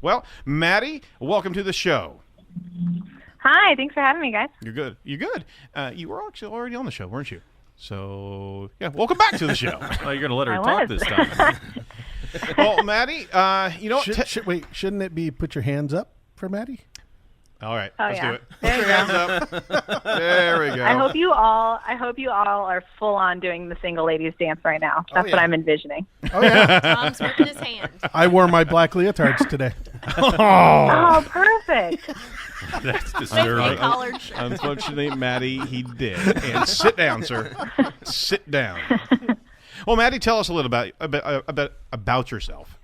Well, Maddie, welcome to the show. Hi, thanks for having me, guys. You're good. You were actually already on the show, weren't you? So, yeah, welcome back to the show. Oh, you're going to let her talk this time. Well, Maddie, you know what? Shouldn't it be put your hands up for Maddie? All right, Oh, let's yeah. do it. Put your hands up. There we go. I hope you all are full on doing the single ladies dance right now. That's what I'm envisioning. Oh, yeah. Tom's whipping his hand. I wore my black leotards today. Oh, perfect. That's With a disturbing. collared shirt. Unfortunately, Maddie, he did. And sit down, sir. Sit down. Well, Maddie, tell us a little about yourself.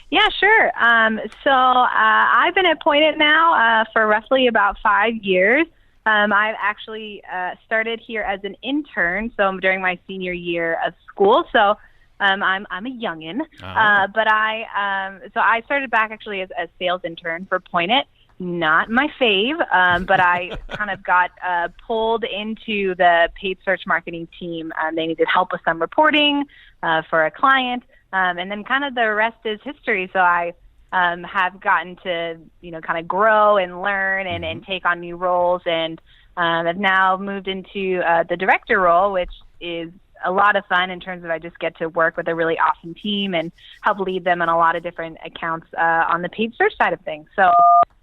Yeah, sure. So I've been appointed now for roughly about 5 years. I've actually started here as an intern, so during my senior year of school. So I'm a youngin, but I started back actually as a sales intern for Pointit. Not my fave, but I kind of got pulled into the paid search marketing team. They needed help with some reporting for a client. And then kind of the rest is history. So I have gotten to, kind of grow and learn and take on new roles. And I've now moved into the director role, which is a lot of fun in terms of I just get to work with a really awesome team and help lead them on a lot of different accounts on the paid search side of things. So,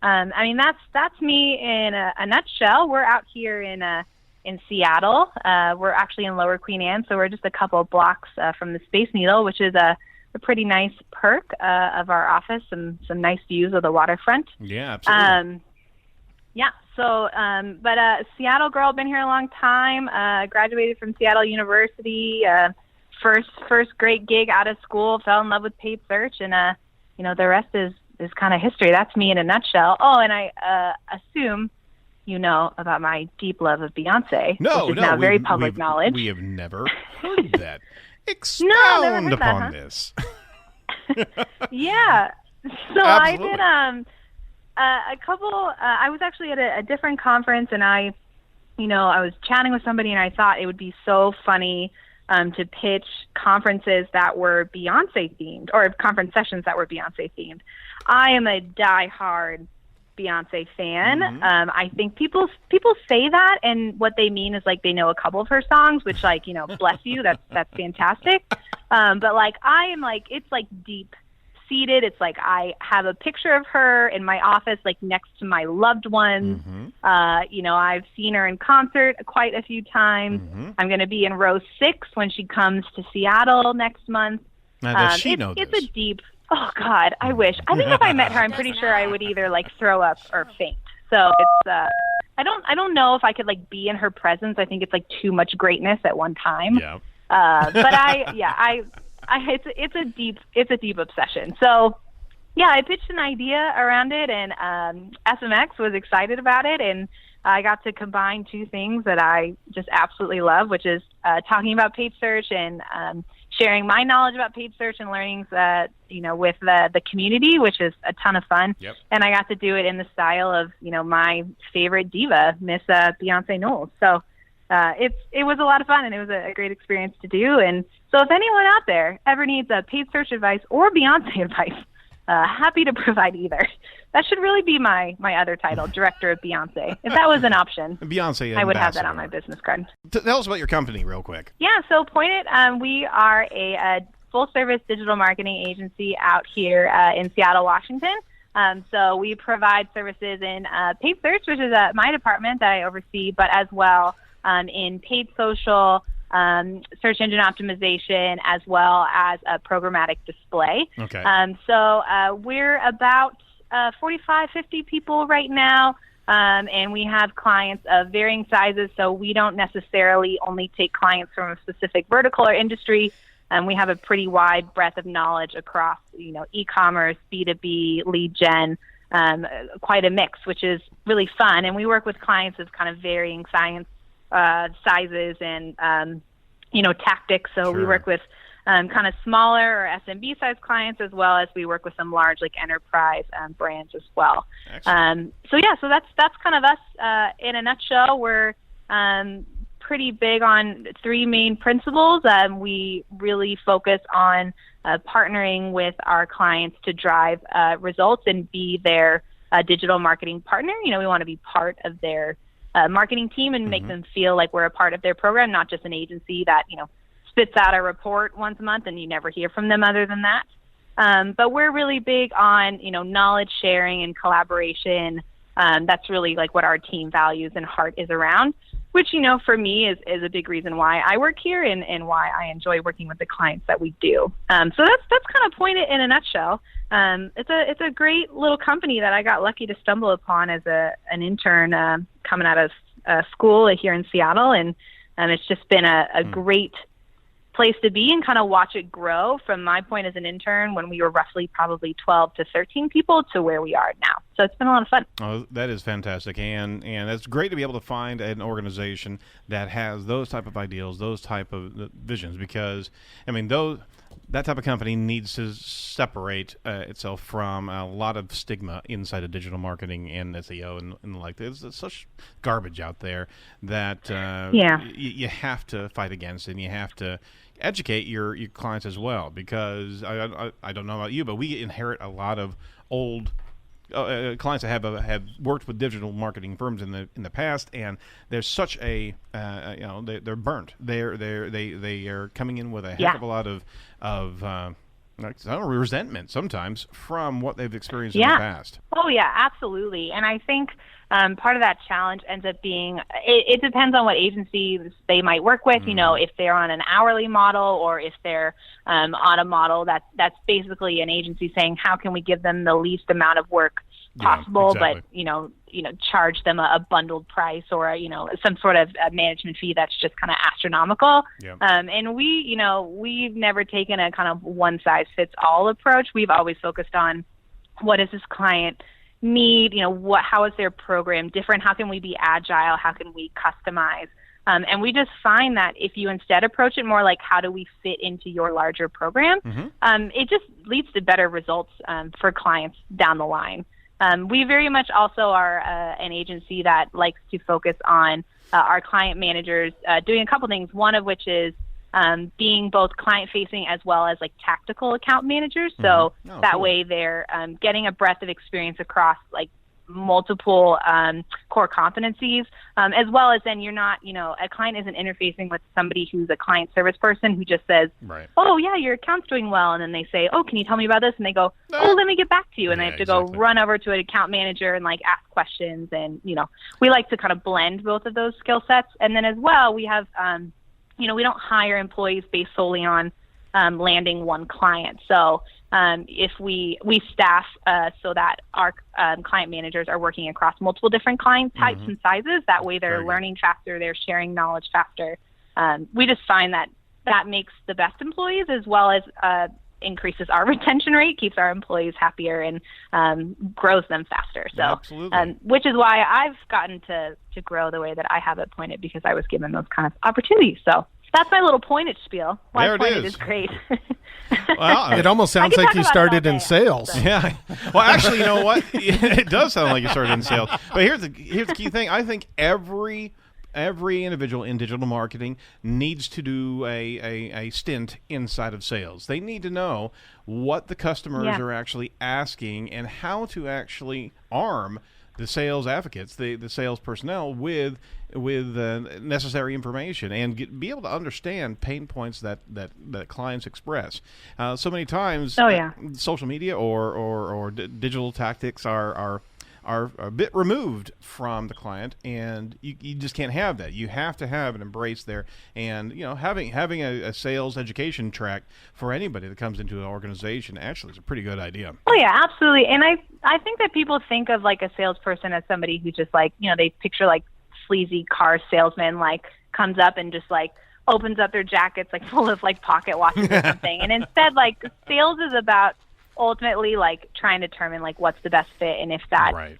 that's me in a nutshell. We're out here in Seattle. We're actually in Lower Queen Anne, so we're just a couple of blocks from the Space Needle, which is a pretty nice perk of our office, and some nice views of the waterfront. Yeah, absolutely. But Seattle girl, been here a long time. Graduated from Seattle University. First great gig out of school. Fell in love with paid search, and the rest is kind of history. That's me in a nutshell. Oh, and I assume you know about my deep love of Beyonce, which is now very public knowledge. We have never heard that. Expound upon this. Yeah. So Absolutely. I did a couple. I was actually at a different conference, and I was chatting with somebody, and I thought it would be so funny to pitch conferences that were Beyonce themed, or conference sessions that were Beyonce themed. I am a diehard Beyonce fan. I think people say that, and what they mean is like they know a couple of her songs, which bless you, that's fantastic. But like I am like, it's like deep seated. It's like I have a picture of her in my office, like next to my loved ones. I've seen her in concert quite a few times. I'm going to be in row 6 when she comes to Seattle next month. Now, does she know it's this? a deep. Oh God, I wish. I think if I met her, I'm pretty sure I would either like throw up or faint. So it's I don't know if I could like be in her presence. I think it's like too much greatness at one time. Yeah. But it's a deep obsession. So yeah, I pitched an idea around it, and SMX was excited about it, and I got to combine two things that I just absolutely love, which is talking about paid search and sharing my knowledge about paid search and learnings, with the community, which is a ton of fun. Yep. And I got to do it in the style of, my favorite diva, Miss Beyonce Knowles. So it was a lot of fun, and it was a great experience to do. And so if anyone out there ever needs paid search advice or Beyonce advice, happy to provide either. That should really be my other title, Director of Beyonce. If that was an option, Beyonce I would have that ambassador. on my business card. Tell us about your company real quick. Yeah, so Pointit, we are a full-service digital marketing agency out here in Seattle, Washington. So we provide services in paid search, which is my department that I oversee, but as well in paid social, search engine optimization, as well as programmatic display. Okay. So we're about 45, 50 people right now, and we have clients of varying sizes, so we don't necessarily only take clients from a specific vertical or industry. We have a pretty wide breadth of knowledge across, e-commerce, B2B, lead gen, quite a mix, which is really fun. And we work with clients of kind of varying sizes and, tactics. So we work with kind of smaller or SMB size clients, as well as we work with some large like enterprise brands as well. So that's kind of us in a nutshell. We're pretty big on three main principles. We really focus on partnering with our clients to drive results and be their digital marketing partner. We want to be part of their marketing team and make them feel like we're a part of their program, not just an agency that, spits out a report once a month and you never hear from them other than that. But we're really big on, knowledge sharing and collaboration. That's really like what our team values and heart is around, which, for me is a big reason why I work here and why I enjoy working with the clients that we do. So that's kind of Point It in a nutshell. It's a great little company that I got lucky to stumble upon as an intern coming out of school here in Seattle. And it's just been a great place to be and kind of watch it grow from my point as an intern when we were roughly probably 12 to 13 people to where we are now. So it's been a lot of fun. Oh, that is fantastic. And it's great to be able to find an organization that has those type of ideals, those type of visions, because, that type of company needs to separate itself from a lot of stigma inside of digital marketing and SEO and like this. There's such garbage out there that you have to fight against, and you have to educate your clients as well, because I don't know about you, but we inherit a lot of old clients that have worked with digital marketing firms in the past, and there's such a they're burnt. They are coming in with a heck of a lot of resentment sometimes from what they've experienced in the past. Oh yeah, absolutely. And I think part of that challenge ends up being it depends on what agencies they might work with. If they're on an hourly model or if they're on a model that's basically an agency saying how can we give them the least amount of work possible, but charge them a bundled price or some sort of management fee that's just kind of astronomical. And we've never taken a kind of one size fits all approach. We've always focused on what does this client need, how is their program different, how can we be agile, how can we customize, and we just find that if you instead approach it more like how do we fit into your larger program, it just leads to better results for clients down the line. We very much also are an agency that likes to focus on our client managers doing a couple things, one of which is being both client-facing as well as like tactical account managers. So that way they're getting a breadth of experience across like multiple core competencies, as well as then you're not, a client isn't interfacing with somebody who's a client service person who just says, oh yeah, your account's doing well. And then they say, oh, can you tell me about this? And they go, oh, let me get back to you. And they have to go run over to an account manager and like ask questions. And, we like to kind of blend both of those skill sets. And then as well, we have, we don't hire employees based solely on landing one client. So if we staff so that our client managers are working across multiple different client types and sizes, that way they're learning faster, they're sharing knowledge faster. We just find that makes the best employees as well as increases our retention rate, keeps our employees happier, and grows them faster. So, which is why I've gotten to grow the way that I have at Point It, because I was given those kind of opportunities. So that's my little Point It spiel. Why there Point It is great. Well, it almost sounds like you started in sales. So. Yeah. Well, actually, you know what? It does sound like you started in sales. But here's the key thing. I think every individual in digital marketing needs to do a stint inside of sales. They need to know what the customers are actually asking and how to actually arm the sales advocates, the sales personnel with necessary information, and be able to understand pain points that clients express. So many times, social media or digital tactics are a bit removed from the client, and you just can't have that. You have to have an embrace there, and having a sales education track for anybody that comes into an organization actually is a pretty good idea. Oh yeah, absolutely. And I think that people think of like a salesperson as somebody who just like they picture like sleazy car salesman like comes up and just like opens up their jackets like full of like pocket watches or something, and instead like sales is about ultimately like trying to determine like what's the best fit, and if that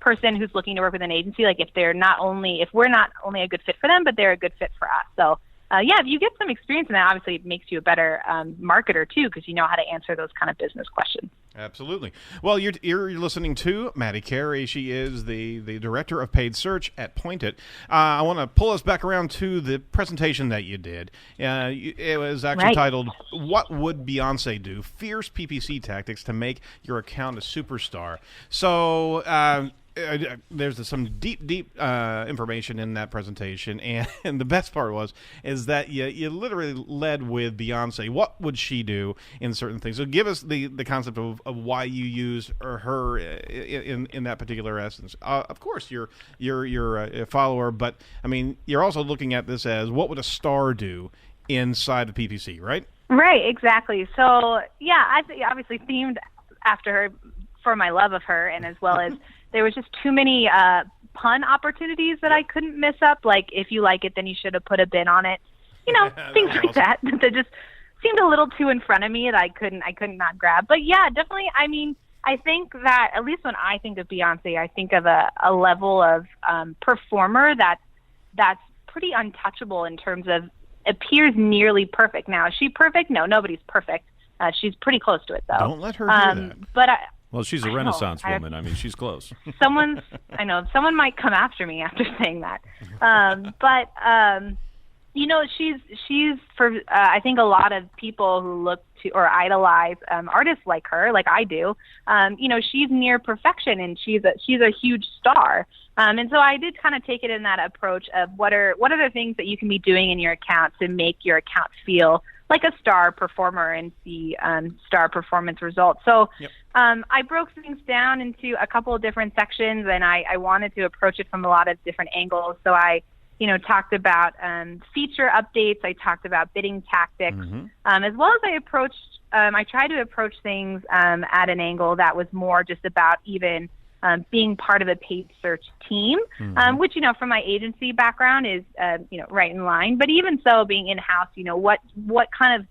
person who's looking to work with an agency, like if we're not only a good fit for them, but they're a good fit for us. So if you get some experience in that, obviously it makes you a better marketer too, because you know how to answer those kind of business questions. Absolutely. Well, you're listening to Maddie Cary. She is the Director of Paid Search at Pointit. I want to pull us back around to the presentation that you did. It was actually titled, "What Would Beyonce Do? Fierce PPC Tactics to Make Your Account a Superstar." So there's some deep information in that presentation, and the best part is that you literally led with Beyonce. What would she do in certain things? So give us the concept of why you used her in that particular essence. Of course, you're a follower, but I mean, you're also looking at this as what would a star do inside of PPC, right? Right, exactly. So yeah, I obviously themed after her for my love of her, and as well as there was just too many pun opportunities that I couldn't miss up. Like, if you like it, then you should have put a bin on it. You know, things like that just seemed a little too in front of me that I couldn't not grab. But yeah, definitely. I mean, I think that at least when I think of Beyonce, I think of a level of performer that's pretty untouchable in terms of appears nearly perfect. Now, is she perfect? No, nobody's perfect. She's pretty close to it, though. Don't let her do that. But well, she's a Renaissance woman. I mean, she's close. Someone might come after me after saying that. You know, she's for I think a lot of people who look to or idolize artists like her, like I do. You know, she's near perfection, and she's a huge star. And so I did kind of take it in that approach of what are the things that you can be doing in your account to make your account feel like a star performer and see star performance results. So I broke things down into a couple of different sections, and I wanted to approach it from a lot of different angles. So I talked about feature updates. I talked about bidding tactics, as well as I tried to approach things at an angle that was more just about even being part of a paid search team, which, from my agency background is, right in line. But even so, being in-house, what kind of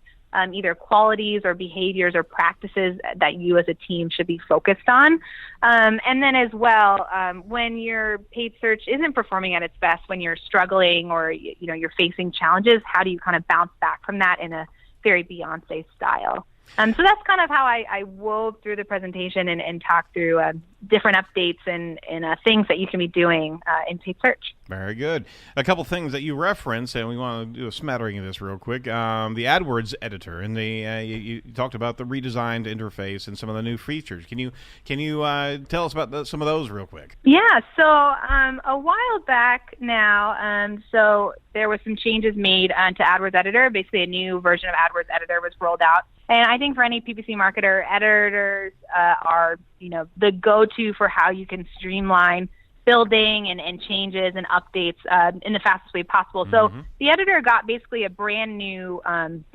either qualities or behaviors or practices that you as a team should be focused on. And then as well, when your paid search isn't performing at its best, when you're struggling or, you're facing challenges, how do you kind of bounce back from that in a very Beyonce style? So that's kind of how I wove through the presentation and talked through different updates and things that you can be doing in paid search. Very good. A couple things that you referenced, and we want to do a smattering of this real quick. The AdWords Editor, and you talked about the redesigned interface and some of the new features. Can you tell us about some of those real quick? Yeah. So a while back now, so there was some changes made to AdWords Editor. Basically, a new version of AdWords Editor was rolled out. And I think for any PPC marketer, editors are, the go-to for how you can streamline building and changes and updates in the fastest way possible. So the editor got basically a brand new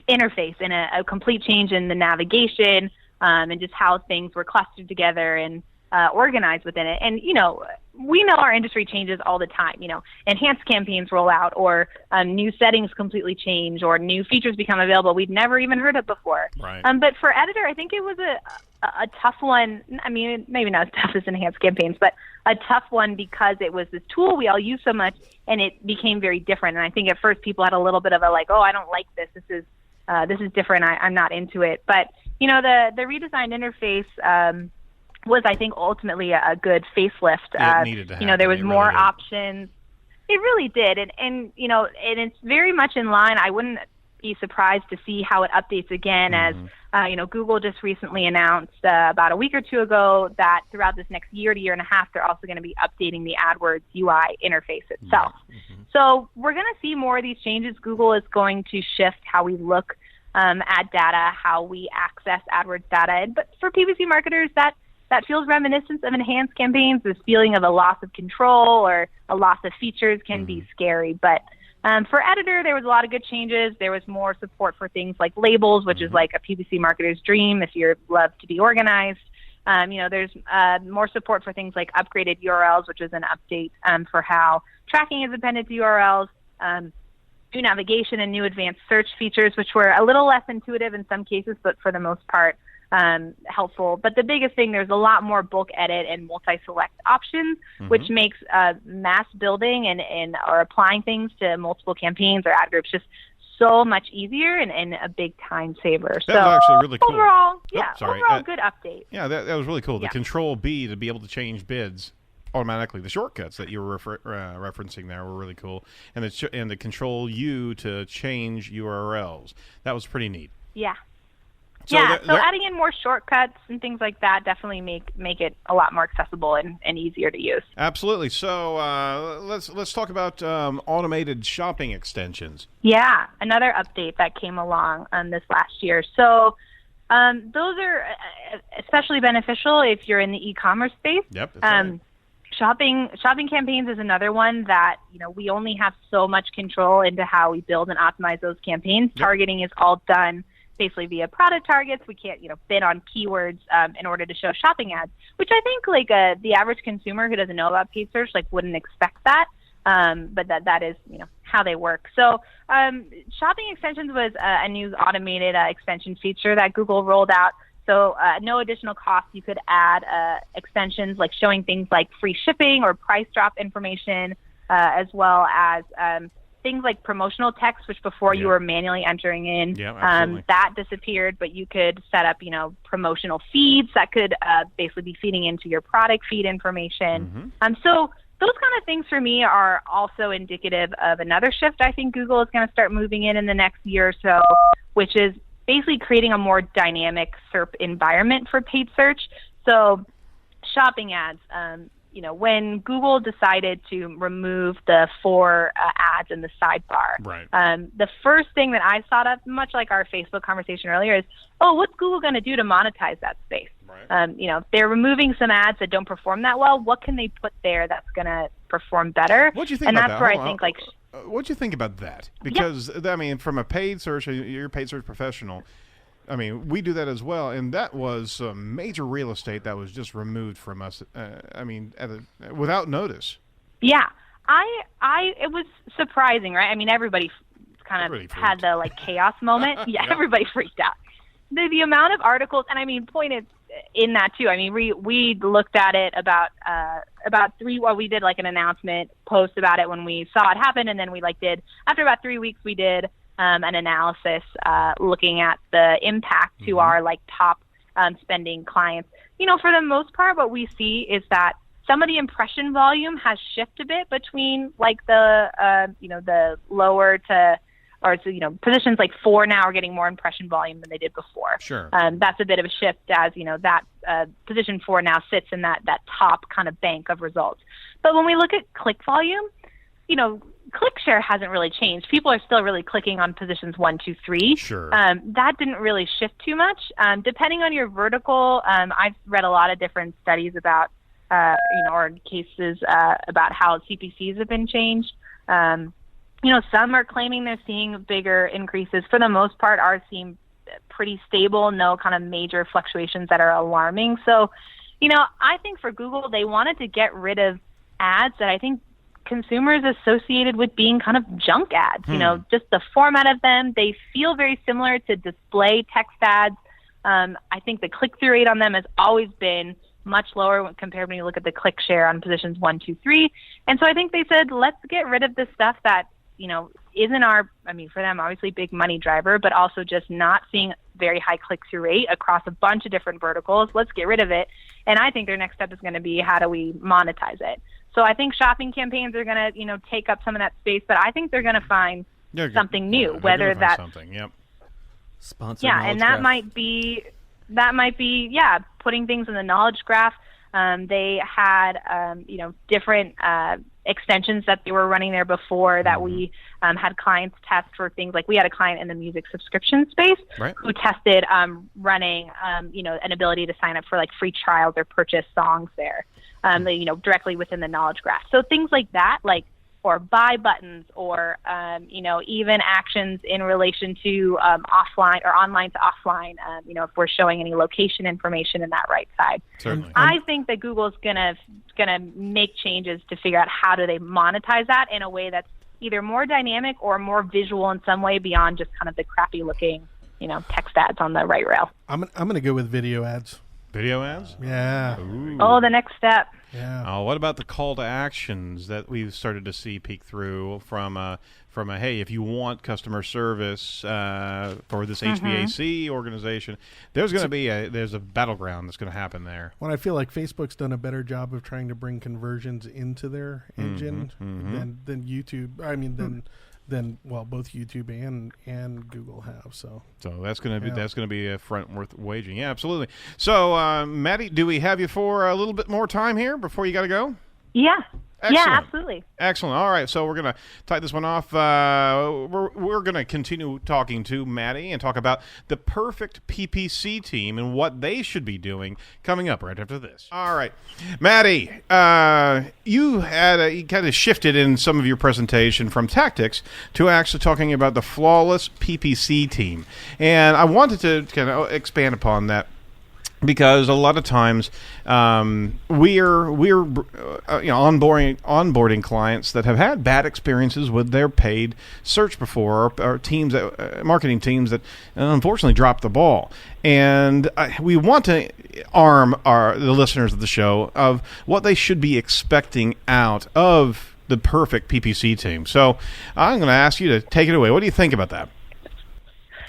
interface and a complete change in the navigation and just how things were clustered together and organized within it. And, we know our industry changes all the time. Enhanced campaigns roll out, or new settings completely change, or new features become available we'd never even heard of before. Right. But for editor, I think it was a tough one. I mean, maybe not as tough as enhanced campaigns, but a tough one because it was this tool we all use so much, and it became very different. And I think at first people had a little bit of a like, oh, I don't like this. This is different. I'm not into it. But the redesigned interface was, I think, ultimately a good facelift. It needed to happen. There was it more really options. It really did. And it's very much in line. I wouldn't be surprised to see how it updates again as, Google just recently announced about a week or two ago that throughout this next year to year and a half, they're also going to be updating the AdWords UI interface itself. So we're going to see more of these changes. Google is going to shift how we look at data, how we access AdWords data. But for PPC marketers, that feels reminiscent of enhanced campaigns. This feeling of a loss of control or a loss of features can be scary. But for editor, there was a lot of good changes. There was more support for things like labels, which is like a PPC marketer's dream if you love to be organized. There's more support for things like upgraded URLs, which is an update for how tracking is appended to URLs. New navigation and new advanced search features, which were a little less intuitive in some cases, but for the most part, helpful. But the biggest thing, there's a lot more bulk edit and multi-select options, which makes mass building and or applying things to multiple campaigns or ad groups just so much easier and a big time saver. That was actually really cool. Overall, Overall, good update. Yeah, that was really cool. The Yeah. Control B to be able to change bids automatically. The shortcuts that you were referencing there were really cool, and the Control U to change URLs. That was pretty neat. Yeah. So So adding in more shortcuts and things like that definitely make it a lot more accessible and easier to use. Absolutely. So let's talk about automated shopping extensions. Yeah, another update that came along this last year. So those are especially beneficial if you're in the e-commerce space. Yep. That's right. Shopping campaigns is another one that we only have so much control into how we build and optimize those campaigns. Yep. Targeting is all done basically via product targets. We can't bid on keywords in order to show shopping ads, which I think the average consumer who doesn't know about paid search wouldn't expect that. But that is how they work. So shopping extensions was a new automated extension feature that Google rolled out. So no additional cost. You could add extensions like showing things like free shipping or price drop information, as well as things like promotional text, which before you were manually entering in. Yeah, that disappeared, but you could set up promotional feeds that could basically be feeding into your product feed information. Mm-hmm. So those kind of things for me are also indicative of another shift I think Google is going to start moving in the next year or so, which is basically creating a more dynamic SERP environment for paid search. So shopping ads, when Google decided to remove the 4 ads in the sidebar, right. The first thing that I thought of, much like our Facebook conversation earlier, is, what's Google going to do to monetize that space? Right. They're removing some ads that don't perform that well. What can they put there that's going to perform better? What'd you think and about that's that? where I think what'd you think about that? Because from a paid search, you're a paid search professional. We do that as well, and that was some major real estate that was just removed from us. Without notice. Yeah, it was surprising, right? Everybody kind of had the chaos moment. Yeah, everybody freaked out. The amount of articles, and pointed in that too. We looked at it about 3. Well, we did an announcement post about it when we saw it happen, and then we did after about 3 weeks we did an analysis looking at the impact to our top spending clients. For the most part, what we see is that some of the impression volume has shifted a bit between the lower to positions 4 now are getting more impression volume than they did before. Sure. That's a bit of a shift as, that position 4 now sits in that top kind of bank of results. But when we look at click volume, click share hasn't really changed. People are still really clicking on positions 1, 2, 3. Sure. That didn't really shift too much. Depending on your vertical, I've read a lot of different studies about, or cases about how CPCs have been changed. Some are claiming they're seeing bigger increases. For the most part, ours seem pretty stable, no kind of major fluctuations that are alarming. So, I think for Google, they wanted to get rid of ads that I think consumers associated with being kind of junk ads. Just the format of them, they feel very similar to display text ads. I think the click-through rate on them has always been much lower compared when you look at the click share on positions 1, 2, 3. And so I think they said, let's get rid of the stuff that isn't for them, obviously big money driver, but also just not seeing very high click-through rate across a bunch of different verticals. Let's get rid of it. And I think their next step is going to be, how do we monetize it? So I think shopping campaigns are going to, take up some of that space, but I think they're going to find something new, whether that's something. Yep. Sponsored. Yeah. And that might be, putting things in the knowledge graph. They had, different, extensions that they were running there before that we had clients test for things like, we had a client in the music subscription space who tested running an ability to sign up for free trials or purchase songs there directly within the knowledge graph. So things like that, or buy buttons, or even actions in relation to offline or online to offline, if we're showing any location information in that right side. Certainly. I think that Google's gonna make changes to figure out how do they monetize that in a way that's either more dynamic or more visual in some way beyond just kind of the crappy looking text ads on the right rail. I'm gonna go with video ads. Video ads? Yeah. Ooh. Oh, the next step. Yeah. What about the call to actions that we've started to see peek through from a hey, if you want customer service for this HVAC organization, there's going to be there's a battleground that's going to happen there. Well, I feel like Facebook's done a better job of trying to bring conversions into their engine than YouTube. I mean, than both YouTube and Google have. So that's going to be a front worth waging. Yeah, absolutely. So, Maddie, do we have you for a little bit more time here before you got to go? Yeah. Excellent. Yeah, absolutely. Excellent. All right, so we're going to tie this one off. We're going to continue talking to Maddie and talk about the Perfect PPC Team and what they should be doing coming up right after this. All right, Maddie, you kind of shifted in some of your presentation from tactics to actually talking about the flawless PPC team, and I wanted to kind of expand upon that. Because a lot of times we're onboarding clients that have had bad experiences with their paid search before, or teams marketing teams that unfortunately dropped the ball, and we want to arm the listeners of the show of what they should be expecting out of the Perfect PPC team. So I'm going to ask you to take it away. What do you think about that?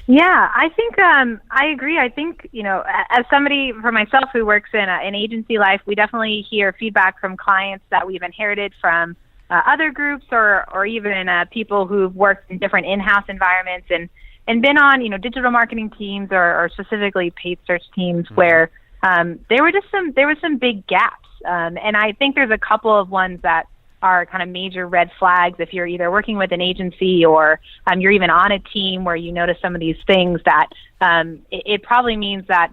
Yeah, I think I agree. I think, as somebody, for myself, who works in an agency life, we definitely hear feedback from clients that we've inherited from other groups or even people who've worked in different in-house environments and been on, digital marketing teams or specifically paid search teams where there were some big gaps. And I think there's a couple of ones that are kind of major red flags if you're either working with an agency or you're even on a team where you notice some of these things that it probably means that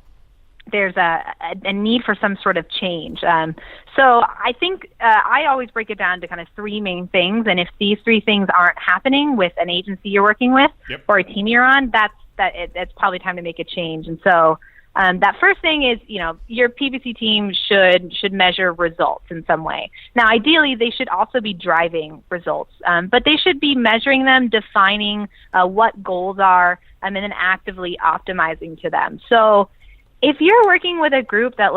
there's a need for some sort of change. So I think I always break it down to kind of three main things, and if these three things aren't happening with an agency you're working with or a team you're on, it's probably time to make a change. And so that first thing is, your PPC team should measure results in some way. Now, ideally, they should also be driving results, but they should be measuring them, defining what goals are, and then actively optimizing to them. So if you're working with a group that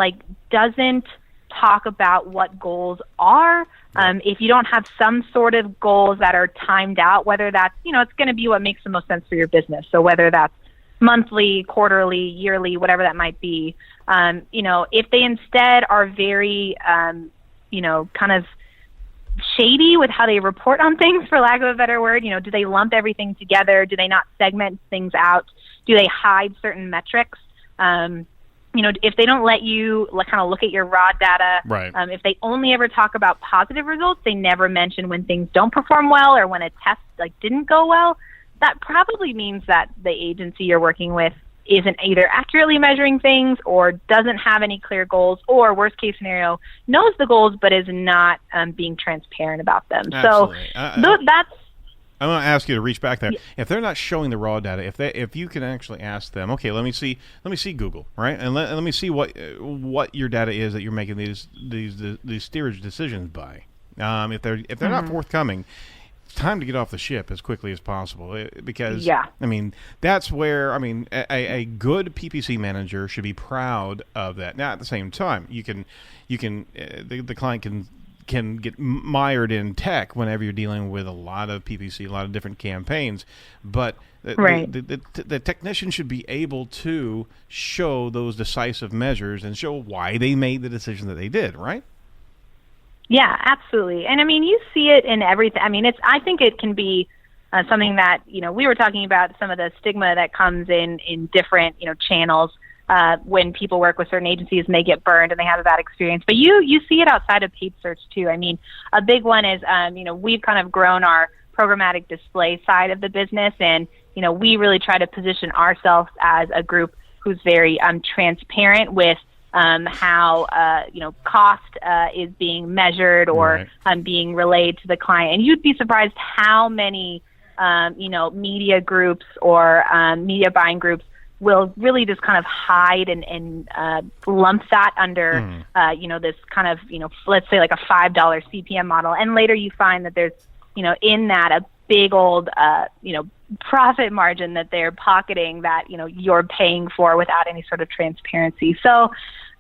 doesn't talk about what goals are, if you don't have some sort of goals that are timed out, whether that's, it's going to be what makes the most sense for your business. So whether that's monthly, quarterly, yearly, whatever that might be, if they instead are very, kind of shady with how they report on things, for lack of a better word, do they lump everything together? Do they not segment things out? Do they hide certain metrics? If they don't let you kind of look at your raw data, right. If they only ever talk about positive results, they never mention when things don't perform well or when a test didn't go well, that probably means that the agency you're working with isn't either accurately measuring things or doesn't have any clear goals, or worst case scenario, knows the goals but is not being transparent about them. Absolutely. So that's... I'm going to ask you to reach back there. Yeah. If they're not showing the raw data, if you can actually ask them, okay, let me see Google, right, and let me see what your data is that you're making these steerage decisions by. If they're not forthcoming, it's time to get off the ship as quickly as possible, because that's where a good PPC manager should be proud of that. Now, at the same time, the client can get mired in tech whenever you're dealing with a lot of PPC, a lot of different campaigns, but the technician should be able to show those decisive measures and show why they made the decision that they did, right? Yeah, absolutely. And you see it in everything. I think it can be something that, we were talking about some of the stigma that comes in different, channels when people work with certain agencies and they get burned and they have a bad experience. But you see it outside of paid search too. A big one is, we've kind of grown our programmatic display side of the business, and, we really try to position ourselves as a group who's very transparent with how cost is being measured or being relayed to the client. And you'd be surprised how many media groups or media buying groups will really just kind of hide and lump that under this kind of let's say like a $5 CPM model, and later you find that there's in that a big old profit margin that they're pocketing that you're paying for without any sort of transparency. So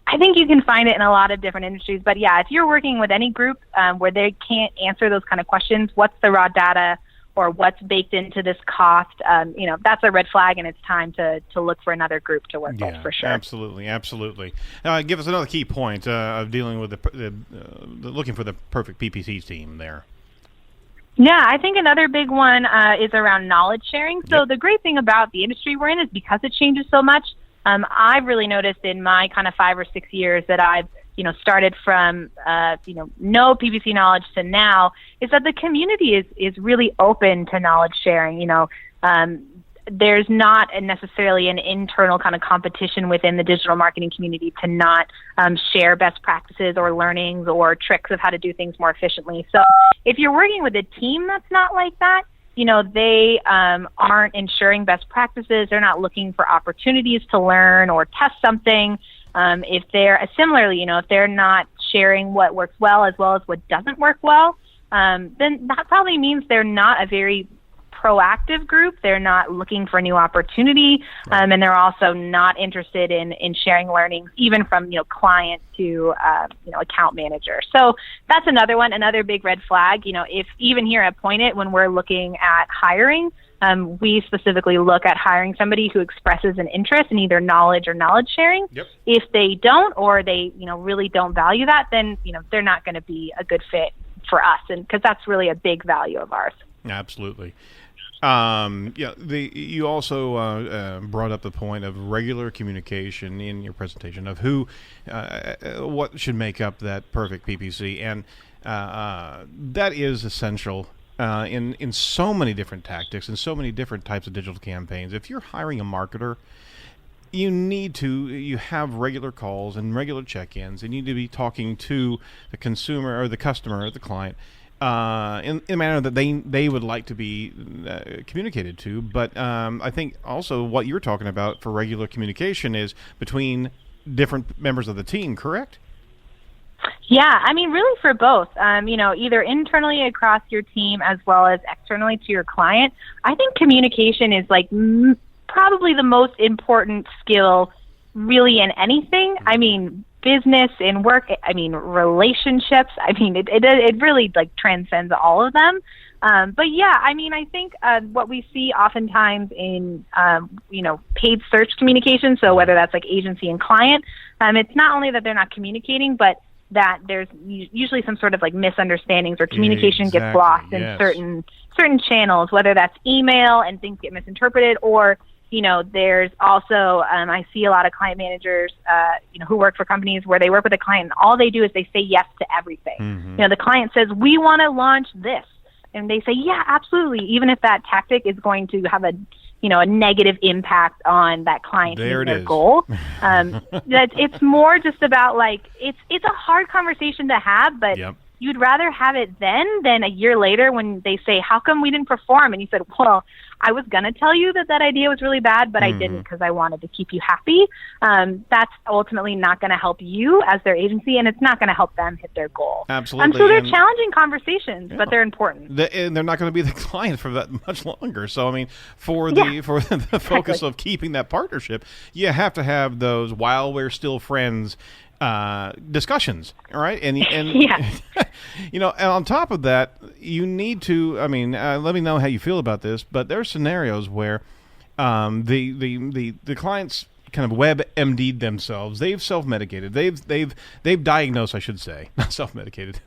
I think you can find it in a lot of different industries. But yeah, if you're working with any group where they can't answer those kind of questions, what's the raw data or what's baked into this cost, that's a red flag, and it's time to look for another group to work with for sure. Absolutely. Give us another key point of dealing with the looking for the perfect PPC team there. Yeah, I think another big one is around knowledge sharing. So the great thing about the industry we're in is because it changes so much, I've really noticed in my kind of 5 or 6 years that I've started from no PPC knowledge to now, is that the community is really open to knowledge sharing. There's not necessarily an internal kind of competition within the digital marketing community to not share best practices or learnings or tricks of how to do things more efficiently. So if you're working with a team that's not like that, they aren't ensuring best practices. They're not looking for opportunities to learn or test something. If they're similarly, if they're not sharing what works well as what doesn't work well, then that probably means they're not a very proactive group. They're not looking for new opportunity, and they're also not interested in sharing learnings, even from client to account manager. So that's another one, another big red flag. If even here at Point It, when we're looking at hiring, we specifically look at hiring somebody who expresses an interest in either knowledge or knowledge sharing. Yep. If they don't, or they really don't value that, then they're not going to be a good fit for us, and because that's really a big value of ours. Absolutely. You also brought up the point of regular communication in your presentation of what should make up that perfect PPC, and that is essential in so many different tactics and so many different types of digital campaigns. If you're hiring a marketer, you have regular calls and regular check-ins, and you need to be talking to the consumer or the customer or the client in a manner that they would like to be communicated to. But I think also what you're talking about for regular communication is between different members of the team, correct? Yeah, I mean, really for both, either internally across your team as well as externally to your client. I think communication is probably the most important skill really in anything. I mean, business and work, relationships. It really transcends all of them. But yeah, I think what we see oftentimes in, paid search communication, so whether that's agency and client, it's not only that they're not communicating, but that there's usually some sort of misunderstandings or communication gets lost in certain channels, whether that's email and things get misinterpreted, or there's also, I see a lot of client managers, who work for companies where they work with a client and all they do is they say yes to everything. Mm-hmm. The client says, we want to launch this. And they say, yeah, absolutely. Even if that tactic is going to have a negative impact on that client and their goal. That it's more just about it's a hard conversation to have, but you'd rather have it then than a year later when they say, how come we didn't perform? And you said, well, I was going to tell you that idea was really bad, but I didn't because I wanted to keep you happy. That's ultimately not going to help you as their agency, and it's not going to help them hit their goal. Absolutely. So they're challenging conversations, but they're important. And they're not going to be the client for that much longer. So, for the focus of keeping that partnership, you have to have those while we're still friends discussions, all right? And and on top of that, you need to, let me know how you feel about this, but there are scenarios where the clients kind of WebMD'd themselves. They've self-medicated. They've diagnosed, I should say, not self-medicated.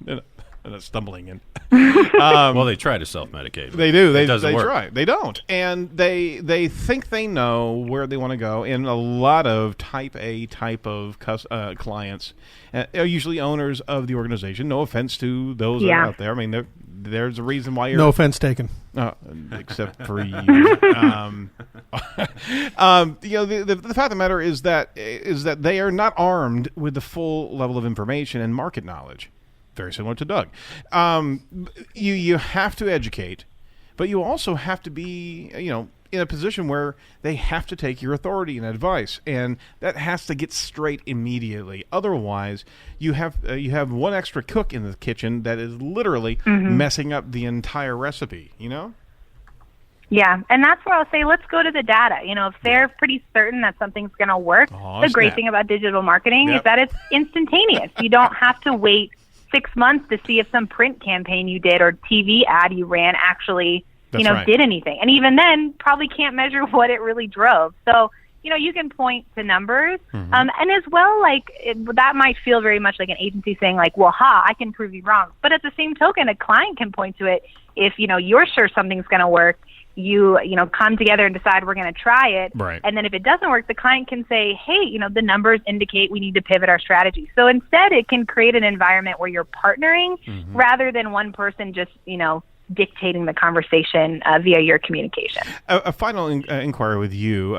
Stumbling in. Well, they try to self-medicate. They do. They doesn't work. Try. They don't. And they think they know where they want to go. And a lot of type A type of clients are usually owners of the organization. No offense to those that are out there. There's a reason why you're... No offense taken. Except for you. The fact of the matter is that they are not armed with the full level of information and market knowledge. Very similar to Doug. You have to educate, but you also have to be, in a position where they have to take your authority and advice, and that has to get straight immediately. Otherwise, you have one extra cook in the kitchen that is literally messing up the entire recipe. Yeah, and that's where I'll say let's go to the data. If they're pretty certain that something's going to work, the great thing about digital marketing is that it's instantaneous. You don't have to wait 6 months to see if some print campaign you did or TV ad you ran actually, did anything. And even then, probably can't measure what it really drove. So, you can point to numbers. And as well, that might feel very much like an agency saying I can prove you wrong. But at the same token, a client can point to it if, you're sure something's going to work. You come together and decide we're going to try it. Right. And then if it doesn't work, the client can say, hey, the numbers indicate we need to pivot our strategy. So instead, it can create an environment where you're partnering rather than one person just, dictating the conversation via your communication. A final inquiry with you.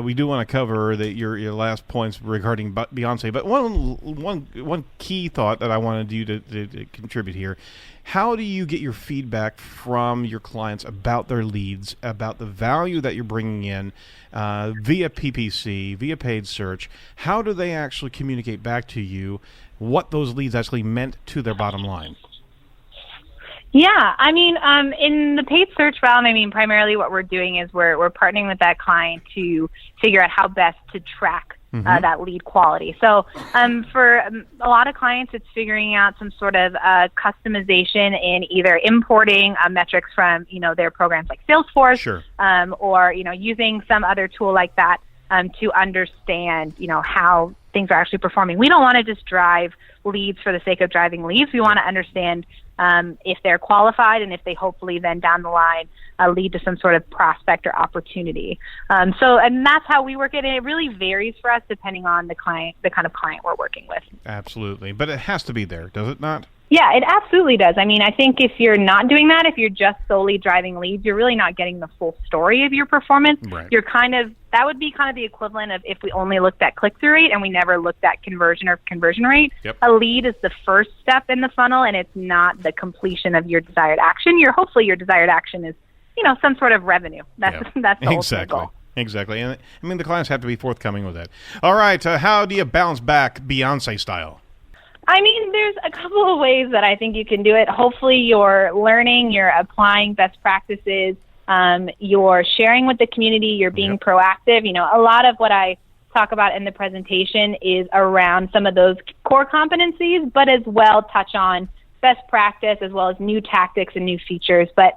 We do want to cover your last points regarding Beyonce, but one key thought that I wanted you to contribute here. How do you get your feedback from your clients about their leads, about the value that you're bringing in via PPC, via paid search? How do they actually communicate back to you what those leads actually meant to their bottom line? Yeah, in the paid search realm, primarily what we're doing is we're partnering with that client to figure out how best to track that lead quality. So for a lot of clients, it's figuring out some sort of customization in either importing metrics from, their programs like Salesforce, sure. Or, using some other tool like that to understand, how things are actually performing. We don't want to just drive leads for the sake of driving leads. We want to understand if they're qualified and if they hopefully then down the line lead to some sort of prospect or opportunity. And that's how we work it. And it really varies for us depending on the kind of client we're working with. Absolutely. But it has to be there, does it not? Yeah, it absolutely does. I think if you're not doing that, if you're just solely driving leads, you're really not getting the full story of your performance. Right. That would be kind of the equivalent of if we only looked at click-through rate and we never looked at conversion rate. Yep. A lead is the first step in the funnel, and it's not the completion of your desired action. Hopefully your desired action is, some sort of revenue. That's the ultimate goal. Exactly. And the clients have to be forthcoming with that. All right. How do you bounce back Beyonce style? There's a couple of ways that I think you can do it. Hopefully you're learning, you're applying best practices, you're sharing with the community, you're being proactive. A lot of what I talk about in the presentation is around some of those core competencies, but as well touch on best practice as well as new tactics and new features. But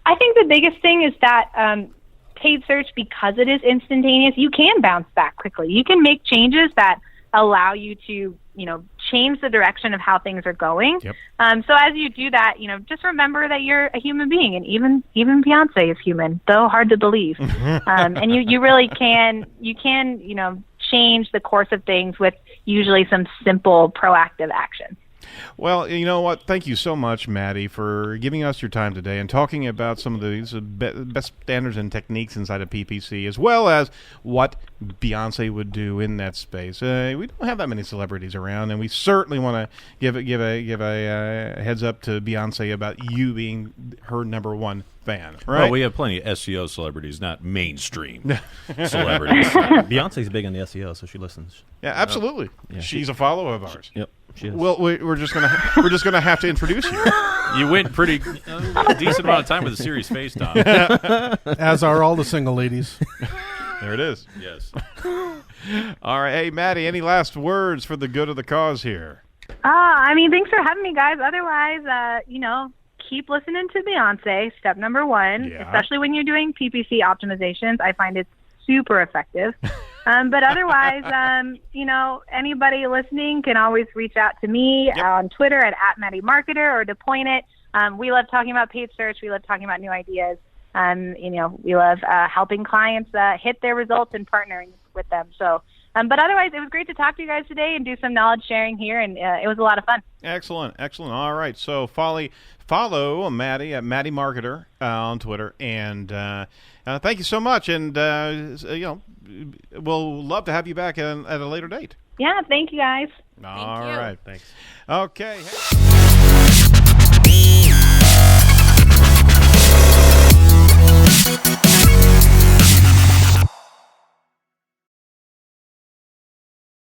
I think the biggest thing is that paid search, because it is instantaneous, you can bounce back quickly. You can make changes that allow you to, change the direction of how things are going. Yep. So as you do that, just remember that you're a human being, and even Beyonce is human, though hard to believe. And you really can, change the course of things with usually some simple proactive action. Well, you know what? Thank you so much, Maddie, for giving us your time today and talking about some of these best standards and techniques inside of PPC, as well as what Beyonce would do in that space. We don't have that many celebrities around, and we certainly want to give a heads up to Beyonce about you being her number one fan. Right? Well, we have plenty of SEO celebrities, not mainstream celebrities. Beyonce's big on the SEO, so she listens. Yeah, absolutely. Yeah. She's a follower of ours. Yep. Well, we're just gonna have to introduce you. You went pretty decent amount of time with a serious face, Tom. As are all the single ladies. There it is. Yes. All right. Hey, Maddie, any last words for the good of the cause here? Thanks for having me, guys. Otherwise, keep listening to Beyonce. Step number one, especially when you're doing PPC optimizations. I find it's super effective. But otherwise, anybody listening can always reach out to me on Twitter at Maddie Marketer or to point it. We love talking about paid search. We love talking about new ideas. We love helping clients hit their results and partnering with them. So, but otherwise, it was great to talk to you guys today and do some knowledge sharing here, and it was a lot of fun. Excellent. All right. So follow Maddie at Maddie Marketer on Twitter, and thank you so much. And we'll love to have you back at a later date. Yeah. Thank you, guys. All right. Thanks. Okay.